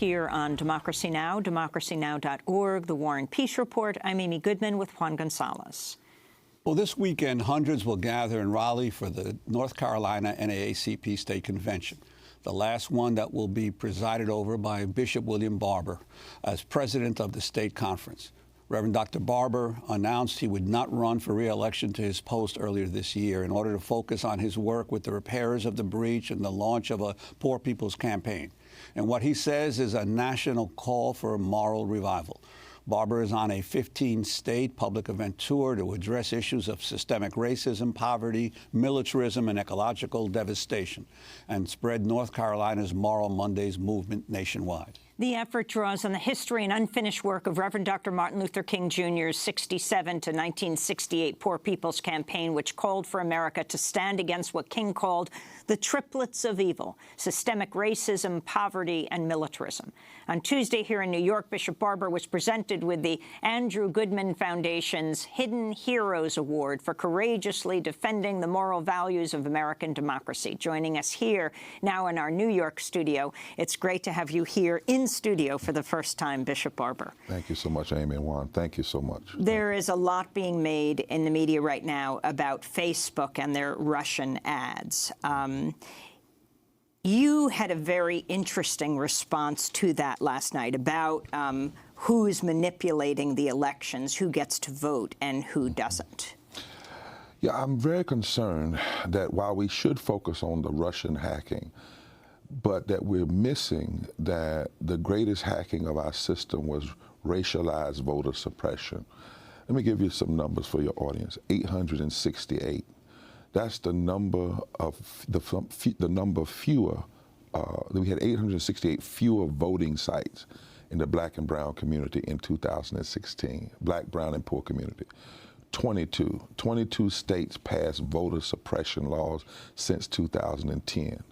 Here on Democracy Now!, democracynow.org, The War and Peace Report. I'm Amy Goodman with Juan Gonzalez. Well, this weekend, hundreds will gather in Raleigh for the North Carolina NAACP State Convention, the last one that will be presided over by Bishop William Barber as president of the state conference. Reverend Dr. Barber announced he would not run for re-election to his post earlier this year in order to focus on his work with the repairers of the breach and the launch of a Poor People's Campaign. And what he says is a national call for a moral revival. Barber is on a 15-state public event tour to address issues of systemic racism, poverty, militarism, and ecological devastation, and spread North Carolina's Moral Mondays movement nationwide. The effort draws on the history and unfinished work of Reverend Dr. Martin Luther King Jr.'s 67 to 1968 Poor People's Campaign, which called for America to stand against what King called the triplets of evil: systemic racism, poverty, and militarism. On Tuesday here in New York, Bishop Barber was presented with the Andrew Goodman Foundation's Hidden Heroes Award for courageously defending the moral values of American democracy. Joining us here now in our New York studio, it's great to have you here in studio for the first time, Bishop Barber. Thank you so much, Amy and Juan. Thank you so much. There is a lot being made in the media right now about Facebook and their Russian ads. You had a very interesting response to that last night about who's manipulating the elections, who gets to vote and who doesn't. Yeah, I'm very concerned that while we should focus on the Russian hacking, but that we're missing that the greatest hacking of our system was racialized voter suppression. Let me give you some numbers for your audience. 868. That's the number of fewer. We had 868 fewer voting sites in the Black and brown community in 2016. Black, brown, and poor community. 22 states passed voter suppression laws since 2010.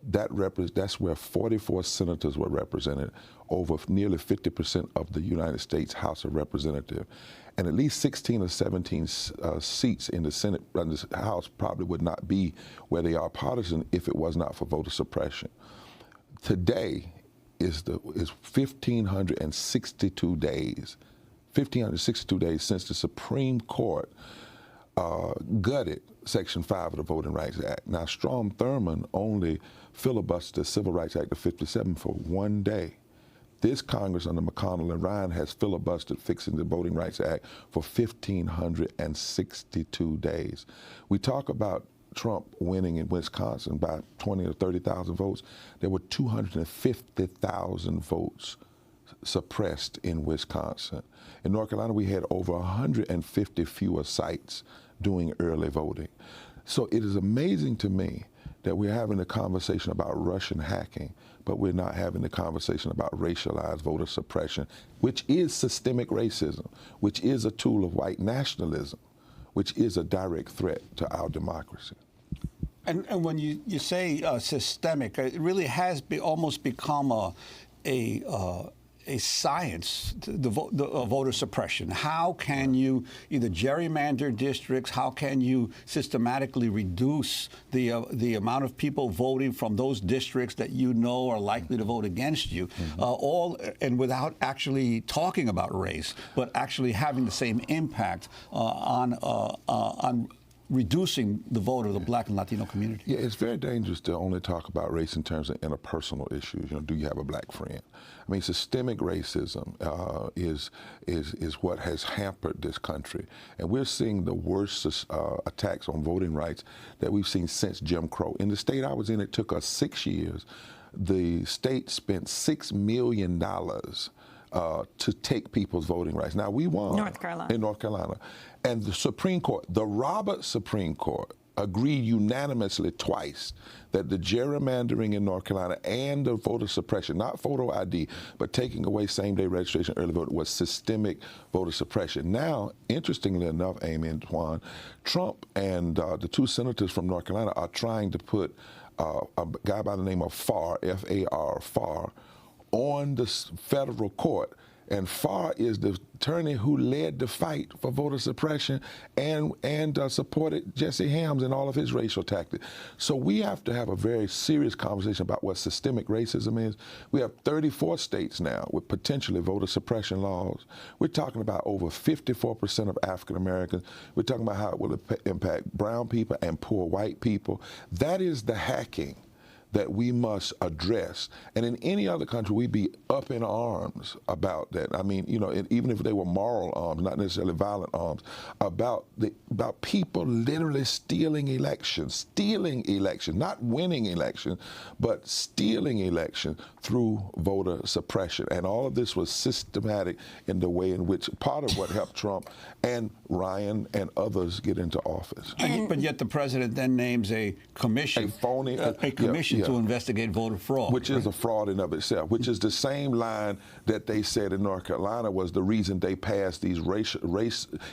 That's where 44 senators were represented, over nearly 50% of the United States House of Representatives. And at least 16 or 17 seats in the Senate and the House probably would not be where they are partisan if it was not for voter suppression. Today is 1,562 days. 1,562 days since the Supreme Court gutted Section 5 of the Voting Rights Act. Now, Strom Thurmond only filibustered the Civil Rights Act of 57 for one day. This Congress under McConnell and Ryan has filibustered fixing the Voting Rights Act for 1,562 days. We talk about Trump winning in Wisconsin by 20 or 30,000 votes. There were 250,000 votes suppressed in Wisconsin. In North Carolina, we had over 150 fewer sites doing early voting. So it is amazing to me that we're having a conversation about Russian hacking, but we're not having the conversation about racialized voter suppression, which is systemic racism, which is a tool of white nationalism, which is a direct threat to our democracy. And when you say systemic, it really has almost become a science, the voter suppression. How can you either gerrymander districts? How can you systematically reduce the amount of people voting from those districts that you know are likely to vote against you? All and without actually talking about race, but actually having the same impact on reducing the vote of the Black and Latino community. Yeah, it's very dangerous to only talk about race in terms of interpersonal issues. You know, do you have a black friend? I mean, systemic racism is what has hampered this country, and we're seeing the worst attacks on voting rights that we've seen since Jim Crow. In the state I was in, it took us 6 years. The state spent $6 million to take people's voting rights. Now, we won in North Carolina. And the Supreme Court, the Roberts Supreme Court, agreed unanimously twice that the gerrymandering in North Carolina and the voter suppression, not photo ID, but taking away same-day registration, early vote, was systemic voter suppression. Now, interestingly enough, Amy and Juan, Trump and the two senators from North Carolina are trying to put a guy by the name of Farr, F-A-R, Farr, on the federal court And Farr is the attorney who led the fight for voter suppression and supported Jesse Helms in all of his racial tactics. So we have to have a very serious conversation about what systemic racism is. We have 34 states now with potentially voter suppression laws. We're talking about over 54% of African Americans. We're talking about how it will impact brown people and poor white people. That is the hacking that we must address. And in any other country, we'd be up in arms about that. I mean, you know, even if they were moral arms, not necessarily violent arms, about people literally stealing elections, not winning elections, but stealing elections through voter suppression. And all of this was systematic in the way in which part of what helped Trump and Ryan and others get into office. But yet the president then names a commission, a commission to investigate voter fraud. Which is a fraud in of itself, which is the same line that they said in North Carolina was the reason they passed these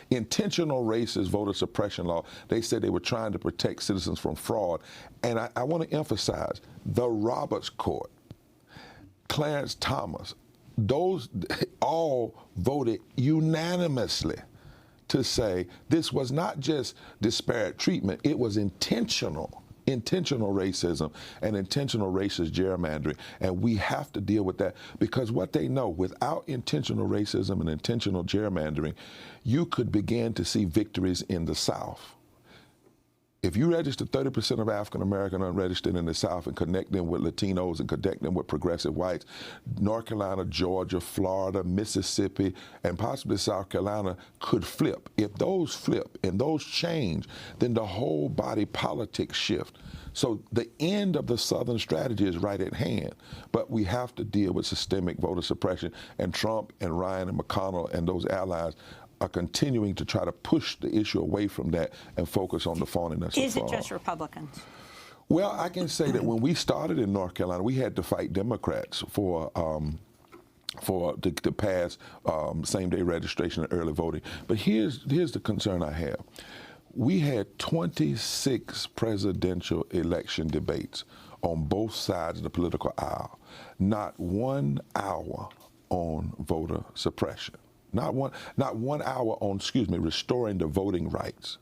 intentional racist voter suppression law. They said they were trying to protect citizens from fraud. And I want to emphasize, the Roberts Court, Clarence Thomas, those all voted unanimously to say this was not just disparate treatment, it was intentional racism and intentional racist gerrymandering. And we have to deal with that, because what they know, without intentional racism and intentional gerrymandering, you could begin to see victories in the South. If you register 30% of African American unregistered in the South and connect them with Latinos and connect them with progressive whites, North Carolina, Georgia, Florida, Mississippi, and possibly South Carolina could flip. If those flip and those change, then the whole body politic shift. So the end of the Southern strategy is right at hand, but we have to deal with systemic voter suppression, and Trump and Ryan and McConnell and those allies are continuing to try to push the issue away from that and focus on the phoniness of fraud. Is it just Republicans? Well, I can say that when we started in North Carolina, we had to fight Democrats to pass same-day registration and early voting. But here's the concern I have. We had 26 presidential election debates on both sides of the political aisle. Not 1 hour on voter suppression. Not one hour on, restoring the voting rights.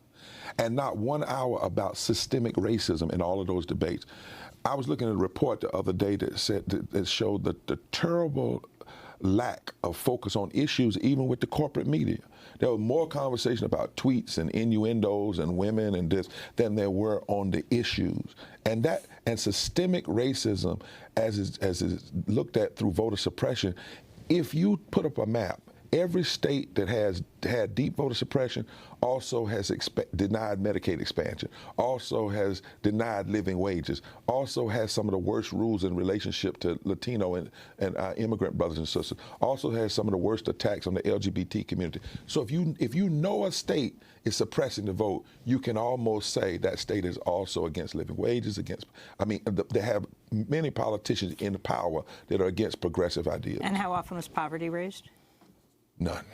And not 1 hour about systemic racism in all of those debates. I was looking at a report the other day that showed the terrible lack of focus on issues even with the corporate media. There was more conversation about tweets and innuendos and women and this than there were on the issues. And systemic racism, as is looked at through voter suppression, if you put up a map, every state that has had deep voter suppression also has denied Medicaid expansion, also has denied living wages, also has some of the worst rules in relationship to Latino and immigrant brothers and sisters, also has some of the worst attacks on the LGBT community. So if you know a state is suppressing the vote, you can almost say that state is also against living wages, they have many politicians in power that are against progressive ideas. And how often was poverty raised? None.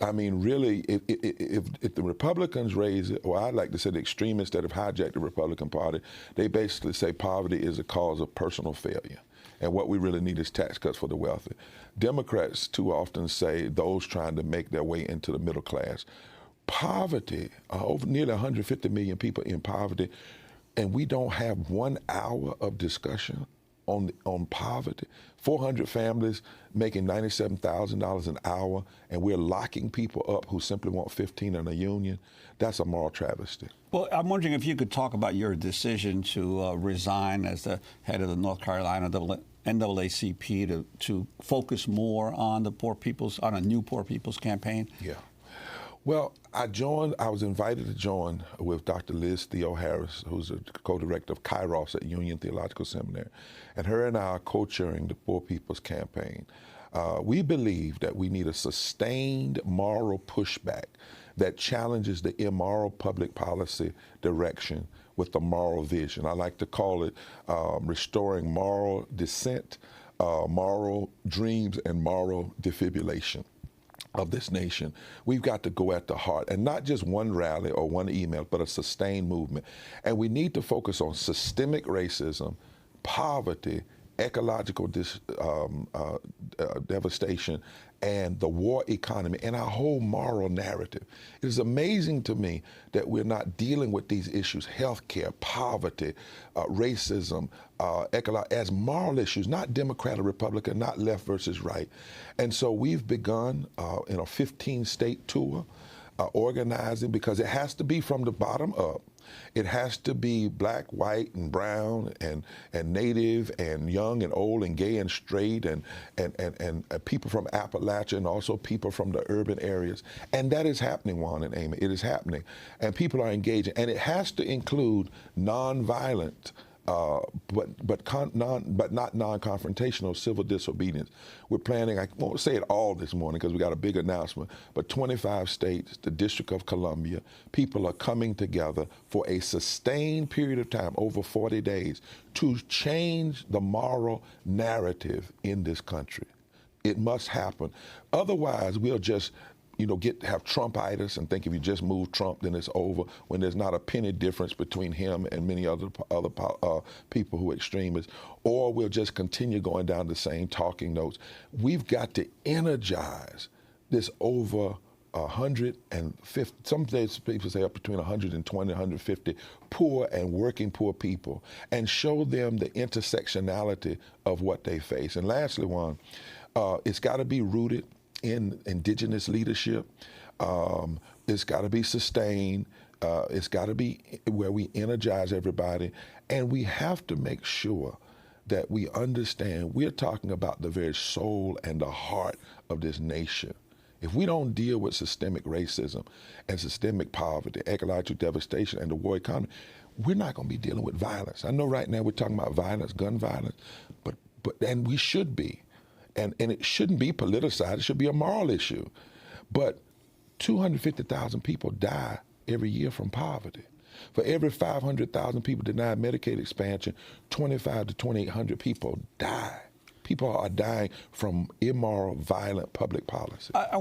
I mean, really, if the Republicans raise it, or I'd like to say the extremists that have hijacked the Republican Party, they basically say poverty is a cause of personal failure. And what we really need is tax cuts for the wealthy. Democrats too often say those trying to make their way into the middle class. Poverty, over nearly 150 million people in poverty, and we don't have 1 hour of discussion on poverty. 400 families making $97,000 an hour, and we're locking people up who simply want 15 in a union. That's a moral travesty. Well, I'm wondering if you could talk about your decision to resign as the head of the North Carolina NAACP to focus more on on a new poor people's campaign. Yeah. Well, I was invited to join with Dr. Liz Theo Harris, who's a co-director of Kairos at Union Theological Seminary. And her and I are co-chairing the Poor People's Campaign. We believe that we need a sustained moral pushback that challenges the immoral public policy direction with a moral vision. I like to call it restoring moral dissent, moral dreams, and moral defibrillation of this nation. We've got to go at the heart, and not just one rally or one email, but a sustained movement. And we need to focus on systemic racism, poverty, ecological devastation, and the war economy, and our whole moral narrative. It is amazing to me that we're not dealing with these issues, healthcare, poverty, racism, as moral issues, not Democrat or Republican, not left versus right. And so we've begun in a 15-state tour, organizing, because it has to be from the bottom up. It has to be black, white, and brown, and native, and young, and old, and gay, and straight, and people from Appalachia, and also people from the urban areas. And that is happening, Juan and Amy. It is happening. And people are engaging. And it has to include nonviolent, but not non-confrontational civil disobedience. We're planning, I won't say it all this morning because we got a big announcement, but 25 states, the District of Columbia, people are coming together for a sustained period of time, over 40 days, to change the moral narrative in this country. It must happen. Otherwise, we'll just have Trumpitis and think if you just move Trump, then it's over, when there's not a penny difference between him and many other people who are extremists. Or we'll just continue going down the same talking notes. We've got to energize this over 150, some days people say up between 120 and 150 poor and working poor people, and show them the intersectionality of what they face. And lastly, Juan, it's got to be rooted in indigenous leadership. It's got to be sustained. It's got to be where we energize everybody. And we have to make sure that we understand we're talking about the very soul and the heart of this nation. If we don't deal with systemic racism and systemic poverty, ecological devastation, and the war economy, we're not going to be dealing with violence. I know right now we're talking about violence, gun violence, and we should be. And it shouldn't be politicized. It should be a moral issue. But 250,000 people die every year from poverty. For every 500,000 people denied Medicaid expansion, 2,500 to 2,800 people die. People are dying from immoral, violent public policy.